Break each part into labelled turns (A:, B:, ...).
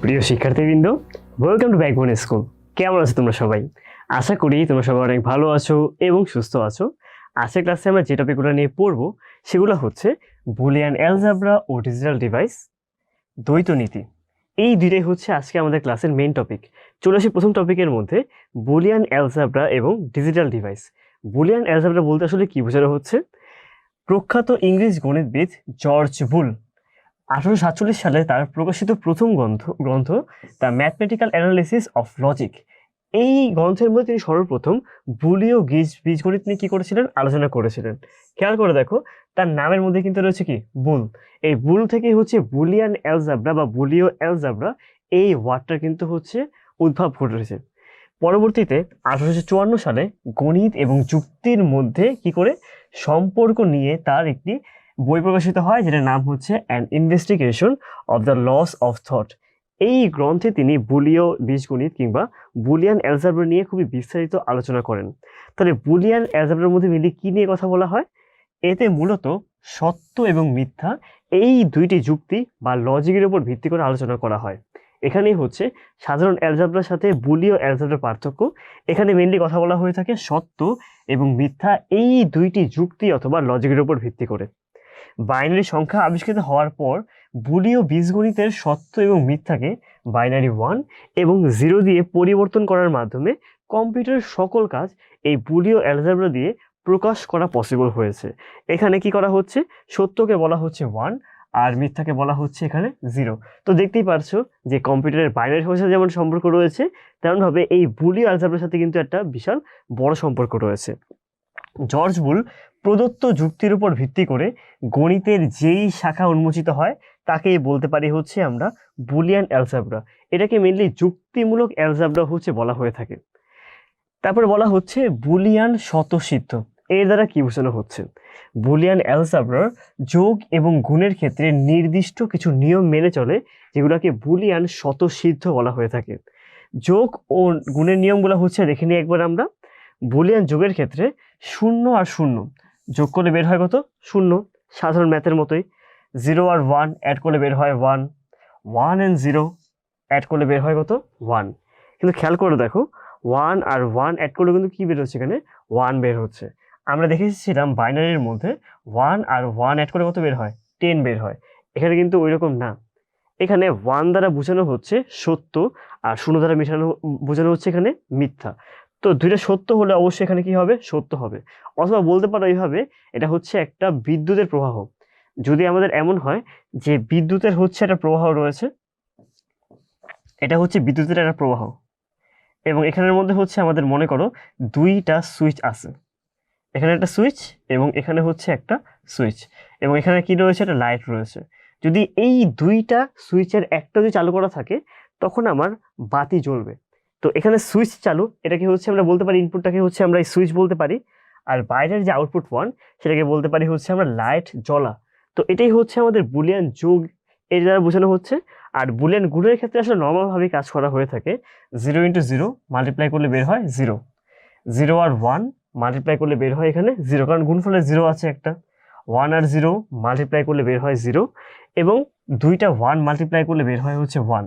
A: প্রিয় শিক্ষার্থীবৃন্দ, welcome to backbone school. কেমন আছো তোমরা সবাই? আশা করি তোমরা সবাই অনেক ভালো আছো এবং সুস্থ আছো। আজকের ক্লাসে আমরা যে টপিকগুলো নিয়ে পড়বো সেগুলো হচ্ছে বুলিয়ান অ্যালজেব্রা ও ডিজিটাল ডিভাইস, দ্বৈত নীতি। এই দুইটাই হচ্ছে আজকে আমাদের ক্লাসের মেইন টপিক। চলে আসি প্রথম টপিকের মধ্যে, বুলিয়ান অ্যালজেব্রা এবং ডিজিটাল ডিভাইস। বুলিয়ান অ্যালজেব্রা বলতে আসলে কি বোঝানো হচ্ছে? প্রখ্যাত ইংরেজ গণিতবিদ জর্জ বুল 1847 সালে তার প্রকাশিত প্রথম গ্রন্থ the mathematical analysis of logic, এই গ্রন্থের মধ্যে তিনি সর্বপ্রথম বুলীয় বীজগণিত নিয়ে কি করেছিলেন, আলোচনা করেছিলেন। খেয়াল করে দেখো, তার নামের মধ্যে কিন্তু রয়েছে কি, বুল। এই বুল থেকেই হচ্ছে বুলিয়ান অ্যালজেব্রা বা বুলীয় অ্যালজেব্রা, এই ওয়ার্ডটার কিন্তু হচ্ছে উদ্ভব ঘটেছে। পরবর্তীতে 1854 সালে গণিত এবং যুক্তির মধ্যে কি করে সম্পর্ক নিয়ে তার একটি বই প্রকাশিত হয়, যেটার নাম হচ্ছে an investigation of the laws of thought. এই গ্রন্থে তিনি বুলীয় বীজগণিত কিংবা বুলিয়ান অ্যালজেব্রা নিয়ে খুবই বিস্তারিত আলোচনা করেন। তাহলে বুলিয়ান অ্যালজেব্রার মধ্যে মিলে কি নিয়ে কথা বলা হয়? এতে মূলত সত্য এবং মিথ্যা, এই দুইটি যুক্তি বা লজিকের উপর ভিত্তি করে আলোচনা করা হয়। এখানেই হচ্ছে সাধারণ অ্যালজেব্রার সাথে বুলীয় অ্যালজেব্রার পার্থক্য। এখানে মেইনলি কথা বলা হয়ে থাকে সত্য এবং মিথ্যা, এই দুইটি যুক্তি অথবা লজিকের উপর ভিত্তি করে। বাইনারি সংখ্যা আবিষ্কৃত হওয়ার পর বুলীয় বীজগণিতের সত্য এবং মিথ্যাকে বাইনারি 1 এবং 0 দিয়ে পরিবর্তন করার মাধ্যমে কম্পিউটারের সকল কাজ এই বুলীয় অ্যালজেব্রা দিয়ে প্রকাশ করা পসিবল হয়েছে। এখানে কি করা হচ্ছে, সত্যকে বলা হচ্ছে 1 আর মিথ্যাকে বলা হচ্ছে এখানে 0। তো দেখতেই পারছো যে কম্পিউটারের বাইনারি সংখ্যার সাথে যেমন সম্পর্ক রয়েছে, তেমনভাবে এই বুলীয় অ্যালজেব্রার সাথে কিন্তু একটা বিশাল বড় সম্পর্ক রয়েছে। জর্জ বুল প্রদত্ত যুক্তির উপর ভিত্তি করে গণিতের যেই শাখা উন্মোচিত হয় তাকেই বলতে পারি হচ্ছে আমরা বুলিয়ান অ্যালজেব্রা। এটাকে মেইনলি যুক্তিমূলক অ্যালজেব্রা হচ্ছে বলা হয়ে থাকে। তারপরে বলা হচ্ছে বুলিয়ান স্বতঃসিদ্ধ। এর দ্বারা কি বোঝানো হচ্ছে? বুলিয়ান অ্যালজেব্রার যোগ এবং গুণের ক্ষেত্রে নির্দিষ্ট কিছু নিয়ম মেনে চলে, যেগুলোকে বুলিয়ান স্বতঃসিদ্ধ বলা হয়ে থাকে। যোগ ও গুণের নিয়মগুলো হচ্ছে দেখে নিই একবার আমরা। বুলিয়ান যোগের ক্ষেত্রে 0 আর 0 যোগ করলে বের হয় কত? 0, সাধারণ ম্যাথের মতোই। 0 আর 1 অ্যাড করলে বের হয় 1, 1 and 0 অ্যাড করলে বের হয় কত? 1। কিন্তু খেয়াল করে দেখো, 1 আর 1 অ্যাড করলে কিন্তু কি বের হচ্ছে, এখানে 1 বের হচ্ছে। আমরা দেখেছিলাম বাইনারির মধ্যে 1 আর 1 অ্যাড করে কত বের হয়? 10 বের হয়। এখানে কিন্তু ওই রকম না। এখানে 1 দ্বারা বোঝানো হচ্ছে সত্য আর 0 দ্বারা বোঝানো হচ্ছে এখানে মিথ্যা। তো দুইটা সত্য হলে অবশ্যই এখানে কি হবে? সত্য হবে। অথবা বলতে পারো এইভাবে, এটা হচ্ছে একটা বিদ্যুতের প্রবাহ। যদি আমাদের এমন হয় যে বিদ্যুতের হচ্ছে একটা প্রবাহ রয়েছে, এটা হচ্ছে বিদ্যুতের একটা প্রবাহ, এবং এখানের মধ্যে হচ্ছে আমাদের মনে করো দুইটা সুইচ আছে। এখানে একটা সুইচ এবং এখানে হচ্ছে একটা সুইচ, এবং এখানে কি রয়েছে? একটা লাইট রয়েছে। যদি এই দুইটা সুইচের একটা যদি চালু করা থাকে, তখন আমার বাতি জ্বলবে। তো এখানে সুইচ চালু, এটাকে হচ্ছে আমরা বলতে পারি, ইনপুটটাকে হচ্ছে আমরা এই সুইচ বলতে পারি, আর বাইরের যে আউটপুট 1 সেটাকে বলতে পারি হচ্ছে আমরা লাইট জ্বলা। তো এটাই হচ্ছে আমাদের বুলিয়ান যোগ, এর দ্বারা বোঝানো হচ্ছে। আর বুলিয়ান গুণের ক্ষেত্রে আসলে নর্মালভাবে কাজ করা হয়ে থাকে। 0 × 0 মাল্টিপ্লাই করলে বের হয় 0, 0 আর 1 মাল্টিপ্লাই করলে বের হয় এখানে 0, কারণ গুণফলে 0 আছে একটা। 1 আর 0 মাল্টিপ্লাই করলে বের হয় 0, এবং দুইটা 1 মাল্টিপ্লাই করলে বের হয় হচ্ছে 1।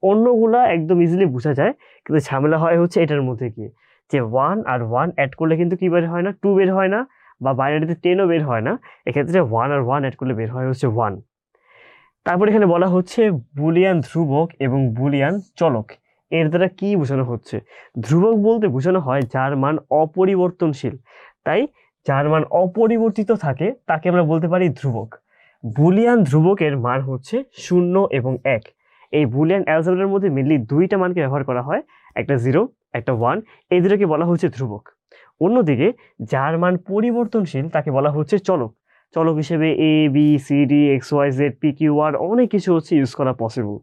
A: অন্যগুলা একদম ইজিলি বোঝা যায়, কিন্তু ঝামেলা হয় হচ্ছে এটার মধ্যে গিয়ে, যে 1 আর 1 অ্যাড করলে কিন্তু কি বের হয় না? 2 বের হয় না, বা বাইনারিতে 10ও বের হয় না। এক্ষেত্রে 1 আর 1 অ্যাড করলে বের হয় হচ্ছে 1। তারপর এখানে বলা হচ্ছে বুলিয়ান ধ্রুবক এবং বুলিয়ান চলক। এর দ্বারা কি বোঝানো হচ্ছে? ধ্রুবক বলতে বোঝানো হয় যার মান অপরিবর্তনশীল, তাই যার মান অপরিবর্তিত থাকে তাকে আমরা বলতে পারি ধ্রুবক। বুলিয়ান ধ্রুবকের মান হচ্ছে 0 এবং 1। এই বুলিয়ান অ্যালজেব্রার মধ্যে মেনলি দুইটা মানকে ব্যবহার করা হয়, একটা 0 একটা 1, এই দুটোকে বলা হচ্ছে ধ্রুবক। অন্যদিকে যার মান পরিবর্তনশীল তাকে বলা হচ্ছে চলক। চলক হিসেবে A B C D X Y Z P Q R অনেক কিছু হচ্ছে ইউজ করা পসিবল।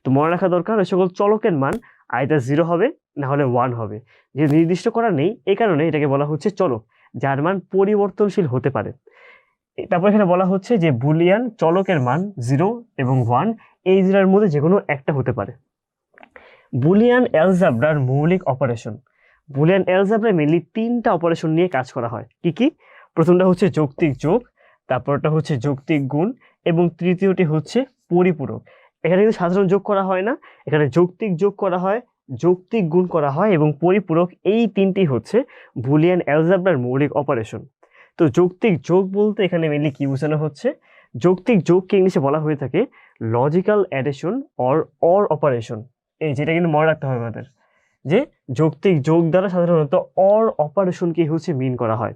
A: তো মনে রাখা দরকার, ওই সকল চলকের মান আইদার 0 হবে না হলে 1 হবে। যে নির্দিষ্ট করা নেই, এই কারণে এটাকে বলা হচ্ছে চলক, যার মান পরিবর্তনশীল হতে পারে। তারপর এখানে বলা হচ্ছে যে বুলিয়ান চলকের মান 0 এবং 1, এই দুটার মধ্যে যে কোনো একটা হতে পারে। বুলিয়ান অ্যালজেব্রার মৌলিক অপারেশন। বুলিয়ান অ্যালজেব্রায় মেনলি 3টা অপারেশন নিয়ে কাজ করা হয়। কি কি? প্রথমটা হচ্ছে যৌক্তিক যোগ, তারপরটা হচ্ছে যৌক্তিক গুণ, এবং তৃতীয়টি হচ্ছে পরিপূরক। এখানে কিন্তু সাধারণ যোগ করা হয় না, এখানে যৌক্তিক যোগ করা হয়, যৌক্তিক গুণ করা হয় এবং পরিপূরক, এই তিনটি হচ্ছে বুলিয়ান অ্যালজেব্রার মৌলিক অপারেশন। তো যৌক্তিক যোগ বলতে এখানে মেনলি কি বোঝানো হচ্ছে? যৌক্তিক যোগকে ইংলিশে বলা হয়ে থাকে লজিক্যাল অ্যাডিশন অর অপারেশন। এই যেটা কিন্তু মনে রাখতে হবে আমাদের, যে যৌক্তিক যোগ দ্বারা সাধারণত অর অপারেশনকে হচ্ছে মিন করা হয়।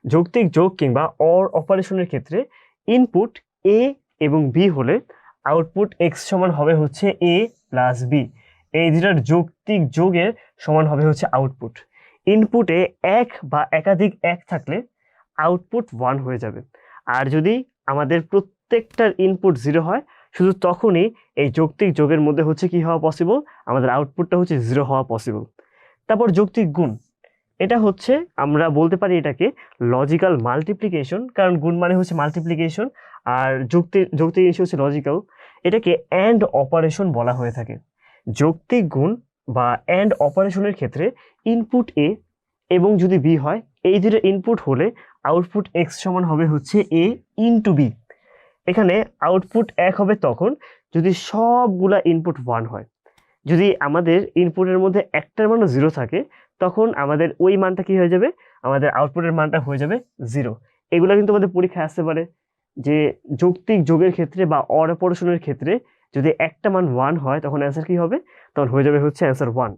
A: যৌক্তিক যোগ কিংবা অর অপারেশনের ক্ষেত্রে ইনপুট এ এবং বি হলে আউটপুট এক্স সমান হবে হচ্ছে এ প্লাস বি। এই দুটার যৌক্তিক যোগের সমান হবে হচ্ছে আউটপুট। ইনপুটে এক বা একাধিক এক থাকলে আউটপুট 1 হয়ে যাবে। আর যদি আমাদের প্রত্যেকটার ইনপুট 0 হয়, শুধু তখনই এই যৌক্তিক যোগের মধ্যে হচ্ছে কি হওয়া পসিবল, আমাদের আউটপুটটা হচ্ছে 0 হওয়া পসিবল। তারপর যৌক্তিক গুণ, এটা হচ্ছে আমরা বলতে পারি এটাকে লজিক্যাল মাল্টিপ্লিকেশন, কারণ গুণ মানে হচ্ছে মাল্টিপ্লিকেশন আর যৌক্তিক জিনিস হচ্ছে লজিক্যাল। এটাকে অ্যান্ড অপারেশন বলা হয়ে থাকে। যৌক্তিক গুণ বা অ্যান্ড অপারেশনের ক্ষেত্রে ইনপুট এ এবং যদি বি হয়, এই দুটো ইনপুট হলে আউটপুট এক্স সমান হবে হচ্ছে এ ইনটু বি। এখানে আউটপুট এক হবে তখন যদি সবগুলা ইনপুট 1 হয়। যদি আমাদের ইনপুটের মধ্যে একটার মানও 0 থাকে, তখন আমাদের ওই মানটা কি হয়ে যাবে, আমাদের আউটপুটের মানটা হয়ে যাবে 0। এগুলো কিন্তু আমাদের পরীক্ষায় আসতে পারে, যে যৌক্তিক যোগের ক্ষেত্রে বা অর অপারেশনের ক্ষেত্রে যদি একটা মান 1 হয় তখন অ্যান্সার কি হবে, তখন হয়ে যাবে হচ্ছে অ্যান্সার 1।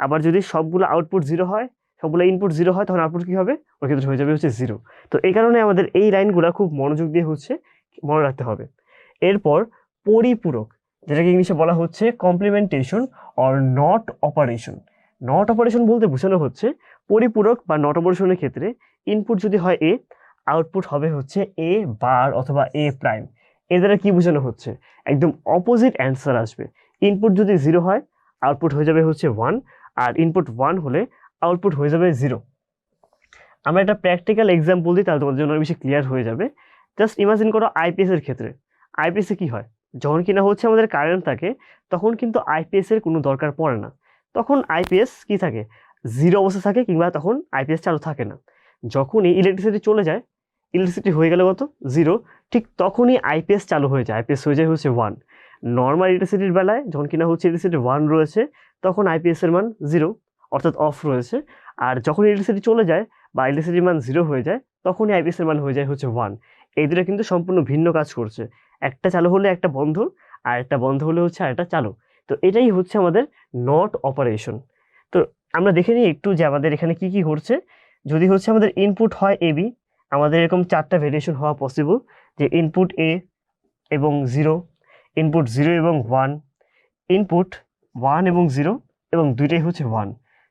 A: আবার যদি সবগুলো আউটপুট 0 হয়, সবগুলো ইনপুট 0 হয়, তখন আউটপুট কি হবে, ওই ক্ষেত্রে হয়ে যাবে হচ্ছে 0। তো এই কারণে আমাদের এই লাইনগুলো খুব মনোযোগ দিয়ে হচ্ছে মনে রাখতে হবে। এরপর পরিপূরক, যেটাকে ইংলিশে বলা হচ্ছে complementation or not operation. Not operation বলতে বোঝানো হচ্ছে পরিপূরক বা নট অপারেশনের ক্ষেত্রে ইনপুট যদি হয় এ, আউটপুট হবে হচ্ছে এ বার অথবা এ প্রাইম। এর দ্বারা কি বোঝানো হচ্ছে, একদম অপোজিট অ্যান্সার আসবে। ইনপুট যদি 0 হয়, আউটপুট হয়ে যাবে হচ্ছে 1, আর ইনপুট 1 হলে আউটপুট হয়ে যাবে 0। আমরা একটা প্র্যাকটিক্যাল এক্সাম্পল দিই, তাহলে তোমাদের জন্য বেশি ক্লিয়ার হয়ে যাবে। জাস্ট ইমাজিন করো আইপিএস এর ক্ষেত্রে। আইপিএসে কি হয়, যখন কিনা হচ্ছে আমাদের কারেন্ট থাকে, তখন কিন্তু আইপিএস এর কোনো দরকার পড়ে না। তখন আইপিএস কি থাকে, 0 অবস্থা থাকে, কিংবা তখন আইপিএস চালু থাকে না। যখনই ইলেকট্রিসিটি চলে যায়, ইলেকট্রিসিটি হয়ে গেলে কত, 0, ঠিক তখনই আইপিএস চালু হয়ে যায়, আইপিএস হয়ে যায় হচ্ছে 1। নর্মাল ইলেকট্রিসিটির বেলায় যখন কিনা হচ্ছে ইলেকট্রিসিটি 1 রয়েছে, তখন আইপিএস এর মান 0, অর্থাৎ অফ রয়েছে। আর যখন ইলেকট্রিসিটি চলে যায় বা ইলেকট্রিসিটির মান 0 হয়ে যায়, তখনই আইপিএস এর মান হয়ে যায় হচ্ছে 1। এই দুটো কিন্তু সম্পূর্ণ ভিন্ন কাজ করছে, একটা চালু হলে একটা বন্ধ, আর একটা বন্ধ হলে হচ্ছে আর একটা চালু। তো এটাই হচ্ছে আমাদের নট অপারেশন। তো আমরা দেখে নিই একটু যে আমাদের এখানে কি কি ঘটছে। যদি হচ্ছে আমাদের ইনপুট হয় এবি, আমাদের এরকম 4টা ভেরিয়েশন হওয়া পসিবল, যে ইনপুট এ এবং 0, ইনপুট 0 এবং 1, ইনপুট 1 এবং 0, এবং দুইটাই হচ্ছে 1।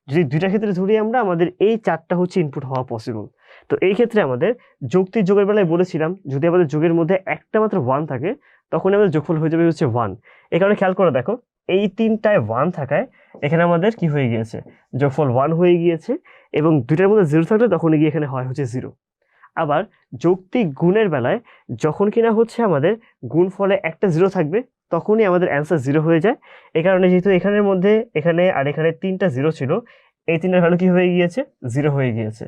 A: যদি দুইটা ক্ষেত্রে ধরি আমরা, আমাদের এই 4টা হচ্ছে ইনপুট হওয়া পসিবল। তো এই ক্ষেত্রে আমাদের যৌক্তিক যোগের বেলায় বলেছিলাম, যদি আমাদের যোগের মধ্যে একটা মাত্র 1 থাকে, তখন আমাদের যোগফল হয়ে যাবে হচ্ছে 1। এই কারণে খেয়াল করে দেখো, এই 3টায় 1 থাকায় এখানে আমাদের কি হয়ে গিয়েছে, যোগফল 1 হয়ে গিয়েছে, এবং দুইটার মধ্যে 0 থাকলে তখন গিয়ে এখানে হয় হচ্ছে 0। আবার যৌক্তিক গুণের বেলায় যখন কিনা হচ্ছে আমাদের গুণফলে একটা 0 থাকবে, তখনই আমাদের অ্যান্সার 0 হয়ে যায়। এই কারণে যেহেতু এখানের মধ্যে এখানে আর এখানে 3টা 0 ছিল, এই 3টার ভ্যালু কি হয়ে গিয়েছে, 0 হয়ে গিয়েছে।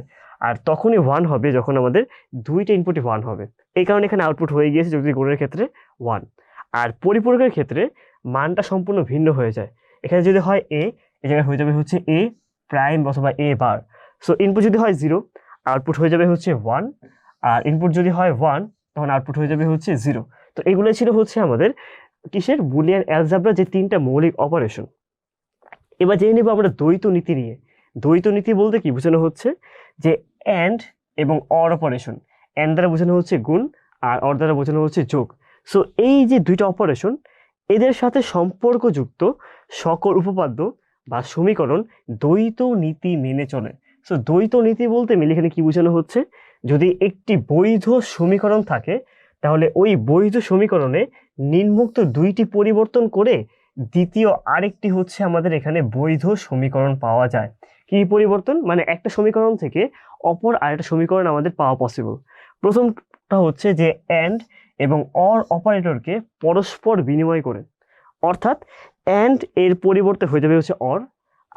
A: আর তখনই 1 হবে যখন আমাদের দুইটা ইনপুটই 1 হবে। এই কারণে এখানে আউটপুট হয়ে গিয়েছে যৌক্তিক গুণের ক্ষেত্রে 1। আর পরিপূরকের ক্ষেত্রে মানটা সম্পূর্ণ ভিন্ন হয়ে যায়। এখানে যদি হয় এ, এই জায়গায় হয়ে যাবে হচ্ছে এ প্রাইম অথবা এ বার। সো ইনপুট যদি হয় 0, আউটপুট হয়ে যাবে হচ্ছে 1, আর ইনপুট যদি হয় 1, তখন আউটপুট হয়ে যাবে হচ্ছে 0। তো এগুলো ছিল হচ্ছে আমাদের কিসের, বুলিয়ান অ্যালজেব্রা যে 3টা মৌলিক অপারেশন। এবার জেনে নেব আমরা দ্বৈত নীতি নিয়ে। দ্বৈত নীতি বলতে কি বোঝানো হচ্ছে, যে অ্যান্ড এবং অর অপারেশন। অ্যান্ড দ্বারা বোঝানো হচ্ছে গুণ, আর অর দ্বারা বোঝানো হচ্ছে যোগ। সো এই যে দুইটা অপারেশন, এদের সাথে সম্পর্কযুক্ত সকল উপপাদ্য বা সমীকরণ দ্বৈত নীতি মেনে চলে। সো দ্বৈত নীতি বলতে মিলে এখানে কি বোঝানো হচ্ছে, যদি একটি বৈধ সমীকরণ থাকে, তাহলে ওই বৈধ সমীকরণে নিম্নোক্ত দুইটি পরিবর্তন করে দ্বিতীয় আরেকটি হচ্ছে আমাদের এখানে বৈধ সমীকরণ পাওয়া যায়। কি পরিবর্তন, মানে একটা সমীকরণ থেকে অপর আরেকটা সমীকরণ আমাদের পাওয়া পসিবল। প্রথমটা হচ্ছে যে অ্যান্ড এবং অর অপারেটরকে পরস্পর বিনিময় করে, অর্থাৎ অ্যান্ড এর পরিবর্তে হয়ে যাবে হচ্ছে অর,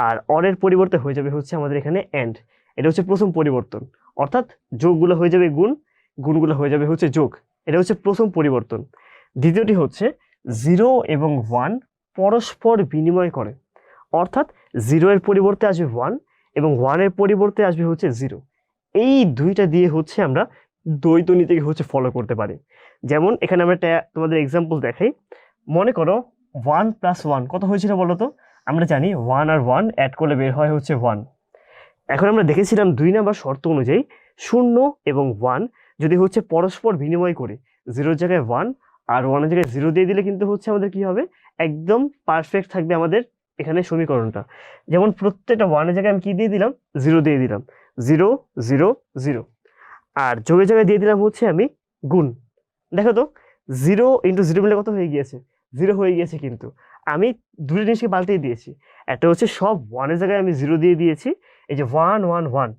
A: আর অর এর পরিবর্তে হয়ে যাবে হচ্ছে আমাদের এখানে অ্যান্ড। এটা হচ্ছে প্রথম পরিবর্তন, অর্থাৎ যোগগুলো হয়ে যাবে গুণ, গুণগুলো হয়ে যাবে হচ্ছে যোগ। এটা হচ্ছে প্রথম পরিবর্তন। দ্বিতীয়টি হচ্ছে 0 এবং 1 পরস্পর বিনিময় করে, অর্থাৎ 0 এর পরিবর্তে আসবে 1 এবং 1 এর পরিবর্তে আসবে হচ্ছে 0। এই দুইটা দিয়ে হচ্ছে আমরা দ্বৈত নীতিকে হচ্ছে ফলো করতে পারি। যেমন এখানে আমরা একটা তোমাদের এক্সাম্পল দেখাই। মনে করো 1 + 1 কত হয়েছিল বলো তো? আমরা জানি 1 আর 1 অ্যাড করলে বের হয় হচ্ছে 1। এখন আমরা দেখেছিলাম 2 নাম্বার শর্ত অনুযায়ী 0 এবং 1 যদি হচ্ছে পরস্পর বিনিময় করে 0 জায়গায় 1 আর 1 এর জায়গায় 0 দিয়ে দিলে কিন্তু হচ্ছে আমাদের কি হবে, একদম পারফেক্ট থাকবে আমাদের এখানে সমীকরণটা। যেমন প্রত্যেকটা 1 এর জায়গায় আমি কি দিয়ে দিলাম, 0 দিয়ে দিলাম, 0 0 0। আর যোগের জায়গায় দিয়ে দিলাম হচ্ছে আমি গুণ। দেখো তো 0 × 0 মিলে কত হয়ে গিয়েছে, 0 হয়ে গিয়েছে। কিন্তু আমি দুটো জিনিসকে পাল্টিয়ে দিয়েছি। একটা হচ্ছে সব 1 এর জায়গায় আমি 0 দিয়ে দিয়েছি, এই যে 1 1 1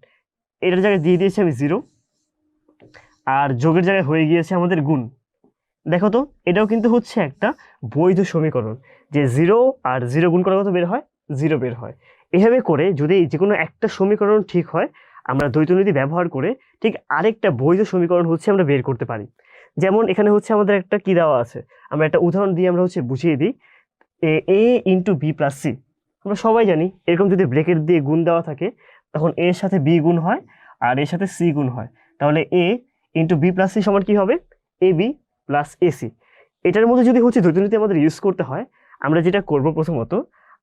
A: এটার জায়গায় দিয়ে দিয়েছি আমি 0, আর যোগের জায়গায় হয়ে গিয়েছে আমাদের গুণ। দেখো তো এটাও কিন্তু হচ্ছে একটা বৈধ সমীকরণ, যে 0 আর 0 গুণ করা কত বের হয়, 0 বের হয়। এভাবে করে যদি যে কোনো একটা সমীকরণ ঠিক হয়, আমরা দ্বৈত নীতি ব্যবহার করে ঠিক আরেকটা বৈধ সমীকরণ হচ্ছে আমরা বের করতে পারি। যেমন এখানে হচ্ছে আমাদের একটা কি দেওয়া আছে, আমরা একটা উদাহরণ দিয়ে আমরা হচ্ছে বুঝিয়ে দিই। a × b + c, আমরা সবাই জানি এরকম যদি ব্রেকেট দিয়ে গুণ দেওয়া থাকে তখন a এর সাথে b গুণ হয় আর এর সাথে c গুণ হয়। তাহলে a × b + c সমান কি হবে, ab + ac। এটার মধ্যে যদি হচ্ছে দ্বৈত নীতি আমাদের ইউজ করতে হয়, আমরা যেটা করব প্রথমত,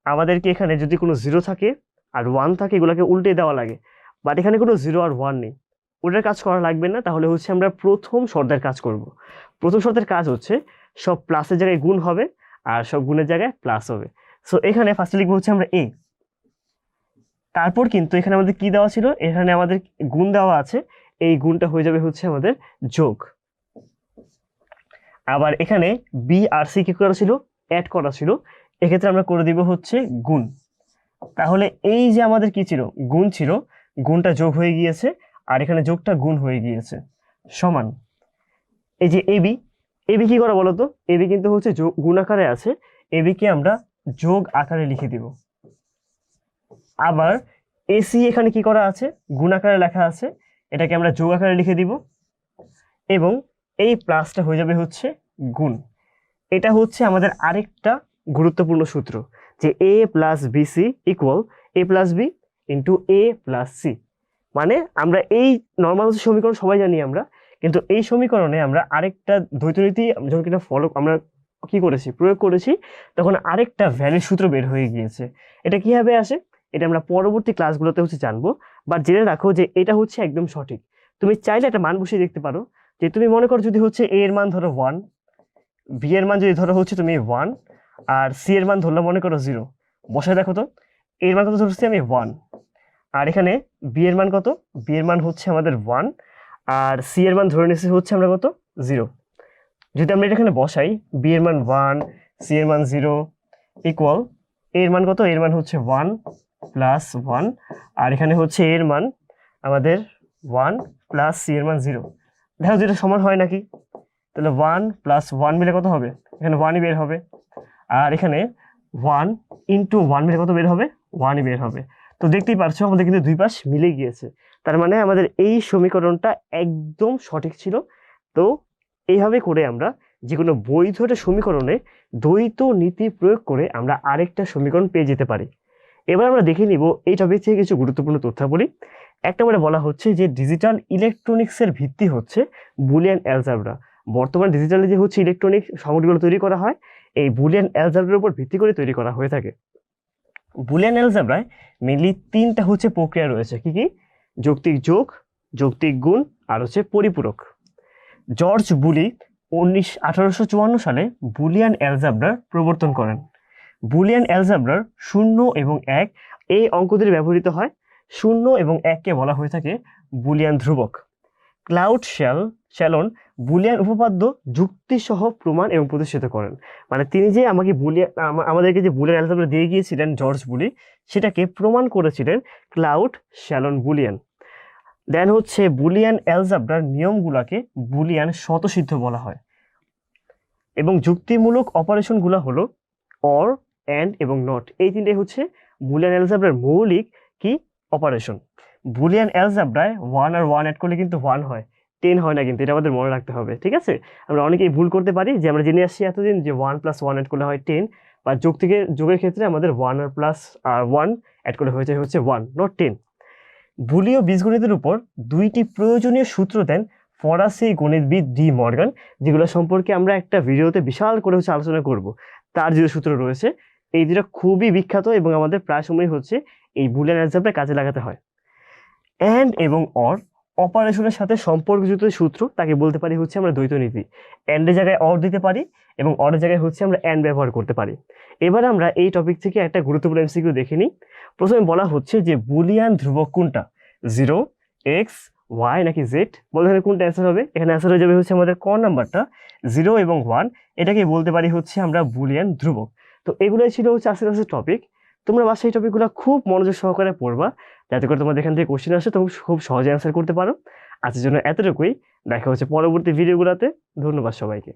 A: আমাদেরকে এখানে যদি কোনো 0 থাকে আর 1 থাকে এগুলোকে উল্টে দেওয়া লাগে। বাট এখানে কোনো 0 আর 1 নেই, ওটার কাজ করা লাগবে না। তাহলে হচ্ছে আমরা প্রথম শর্তের কাজ করব। প্রথম শর্তের কাজ হচ্ছে সব প্লাসের জায়গায় গুণ হবে আর সব গুণের জায়গায় প্লাস হবে। সো এখানে ফার্স্টে লিখবো হচ্ছে আমরা a। তারপর কিন্তু এখানে আমাদের কি দেওয়া ছিল, এখানে আমাদের গুণ দেওয়া আছে, এই গুণটা হয়ে যাবে হচ্ছে আমাদের যোগ। আবার এখানে b আর c কি করা ছিল, অ্যাড করা ছিল, এক্ষেত্রে আমরা করে দিব হচ্ছে গুণ। তাহলে এই যে আমাদের কি ছিল, গুণ ছিল, গুণটা যোগ হয়ে গিয়েছে আর এখানে যোগটা গুণ হয়ে গিয়েছে, সমান এই যে এবি। এবি কি করা বলতো, এবি কিন্তু হচ্ছে গুণ আকারে আছে, এবি কে আমরা যোগ আকারে লিখে দিব। আবার এসি এখানে কি করা আছে, গুণ আকারে লেখা আছে, এটাকে আমরা যোগ আকারে লিখে দিব এবং এই প্লাসটা হয়ে যাবে হচ্ছে গুণ। এটা হচ্ছে আমাদের আরেকটা গুরুত্বপূর্ণ সূত্র, যে a + bc = a + b × a + c। মানে আমরা এই নর্মাল সমীকরণ সবাই জানি আমরা, কিন্তু এই সমীকরণে আমরা আরেকটা দ্বৈত নীতি যখন কিনা আমরা কি করেছি, প্রয়োগ করেছি, তখন আরেকটা ভ্যালিড সূত্র বের হয়ে গিয়েছে। এটা কিভাবে আসে, এটা আমরা পরবর্তী ক্লাসগুলোতে হচ্ছে জানবো। বাট জেনে রাখো যে এটা হচ্ছে একদম সঠিক। তুমি চাইলে একটা মান বসিয়ে দেখতে পারো, যে তুমি মনে করো যদি হচ্ছে a এর মান ধরো 1, b এর মান যদি ধরো হচ্ছে তুমি 1 আর c এর মান ধরলে মনে করো 0, বসায় দেখো তো a এর মান কত ধরছি আমি 1, আর এখানে b এর মান কত, b এর মান হচ্ছে আমাদের 1 আর c এর মান ধরে নিয়েছি হচ্ছে আমরা কত 0। যদি আমরা এটা এখানে বসাই, b এর মান 1 c এর মান 0 ইকুয়াল a এর মান কত, a এর মান হচ্ছে 1 + 1 আর এখানে হচ্ছে a এর মান আমাদের 1 + c এর মান 0। দেখো যেটা সমান হয় নাকি, তাহলে 1 + 1 মিলে কত হবে, এখানে 1ই বের হবে, আর এখানে 1 × 1 মিলে কত বের হবে, 1ই বের হবে। তো দেখতেই পারছো আমাদের কিন্তু দুই পাশ মিলে গিয়েছে, তার মানে আমাদের এই সমীকরণটা একদম সঠিক ছিল। তো এইভাবে করে আমরা যে কোনো বৈধ একটা সমীকরণে দ্বৈত নীতি প্রয়োগ করে আমরা আরেকটা সমীকরণ পেয়ে যেতে পারি। এবার আমরা দেখে নিব এই টপিক থেকে কিছু গুরুত্বপূর্ণ তথ্যাবলী। একটা মানে বলা হচ্ছে যে ডিজিটাল ইলেকট্রনিক্সের ভিত্তি হচ্ছে বুলিয়ান অ্যালজেব্রা। বর্তমানে ডিজিটালি যে হচ্ছে ইলেকট্রনিক সামগ্রীগুলো তৈরি করা হয়, এই বুলিয়ান অ্যালজেব্রার উপর ভিত্তি করে তৈরি করা হয়ে থাকে। বুলিয়ান অ্যালজেব্রায় মেইনলি 3টা হচ্ছে প্রক্রিয়া রয়েছে, কি কি, যৌক্তিক যোগ, যৌক্তিক গুণ আর হচ্ছে পরিপূরক। জর্জ বুলি 1854 সালে বুলিয়ান অ্যালজেব্রার প্রবর্তন করেন। বুলিয়ান অ্যালজেব্রার 0 এবং 1 এই অঙ্কদের ব্যবহৃত হয়। 0 এবং 1কে বলা হয়ে থাকে বুলিয়ান ধ্রুবক। ক্লাউড শ্যালন বুলিয়ান উপপাদ্য যুক্তি সহ প্রমাণ এবং প্রতিষ্ঠিত করেন। মানে তিনি যে আমাদেরকে যে বুলিয়ান অ্যালজেব্রা দিয়ে গিয়েছিলেন জর্জ বুলি, সেটাকে প্রমাণ করেছিলেন ক্লাউড শ্যালন বুলিয়ান। দেন হচ্ছে বুলিয়ান অ্যালজেব্রার নিয়মগুলোকে বুলিয়ান স্বতঃসিদ্ধ বলা হয় এবং যুক্তিমূলক অপারেশনগুলো হলো অর, অ্যান্ড এবং নট। এই তিনটে হচ্ছে বুলিয়ান অ্যালজেব্রার মৌলিক কি অপারেশন। বুলিয়ান অ্যালজেব্রায় 1 আর 1 অ্যাড করলে কিন্তু 1 হয়, 10 হয় না, কিন্তু এটা আমাদের মনে রাখতে হবে, ঠিক আছে? আমরা অনেকেই ভুল করতে পারি, যে আমরা জেনে আসছি এতদিন যে 1 + 1 অ্যাড করলে হয় 10, বা যোগের ক্ষেত্রে আমাদের 1 আর প্লাস 1 অ্যাড করলে হয়ে যায় হচ্ছে 1, নট 10। বুলীয় বীজগণিতের উপর 2টি প্রয়োজনীয় সূত্র দেন ফরাসি গণিতবিদ ডি মর্গান, যেগুলো সম্পর্কে আমরা একটা ভিডিওতে বিশাল করে আলোচনা করব। তার যে সূত্র রয়েছে, এই দুটো খুবই বিখ্যাত এবং আমাদের প্রায় সময় এই বুলিয়ান অ্যালজেব্রা কাজে লাগাতে হয়। অ্যান্ড এবং অর অপারেশনের সাথে সম্পর্কযুক্ত সূত্র, তাকে বলতে পারি আমরা দ্বৈত নীতি। অ্যান্ডের জায়গায় অর দিতে পারি এবং অরের জায়গায় আমরা অ্যান্ড ব্যবহার করতে পারি। এবার আমরা এই টপিক থেকে একটা গুরুত্বপূর্ণ এমসিকিউ দেখে নিই। প্রথমে বলা হচ্ছে যে বুলিয়ান ধ্রুবক কোনটা, 0, x, y নাকি z? বলতে গেলে কোনটা অ্যান্সার হবে? এখানে অ্যান্সার হয়ে যাবে আমাদের ক নাম্বারটা, 0 এবং 1। এটাকে বলতে পারি আমরা বুলিয়ান ধ্রুবক। তো এগুলোই ছিল আজকের টপিক। তোমরা বাসায় এই টপিকগুলো খুব মনোযোগ সহকারে পড়বা, যাতে করে তোমাদের এখান থেকে কোশ্চেন আসে তুমি খুব সহজে অ্যান্সার করতে পারো। আজকের জন্য এতটুকুই, দেখা হচ্ছে পরবর্তী ভিডিওগুলোতে। ধন্যবাদ সবাইকে।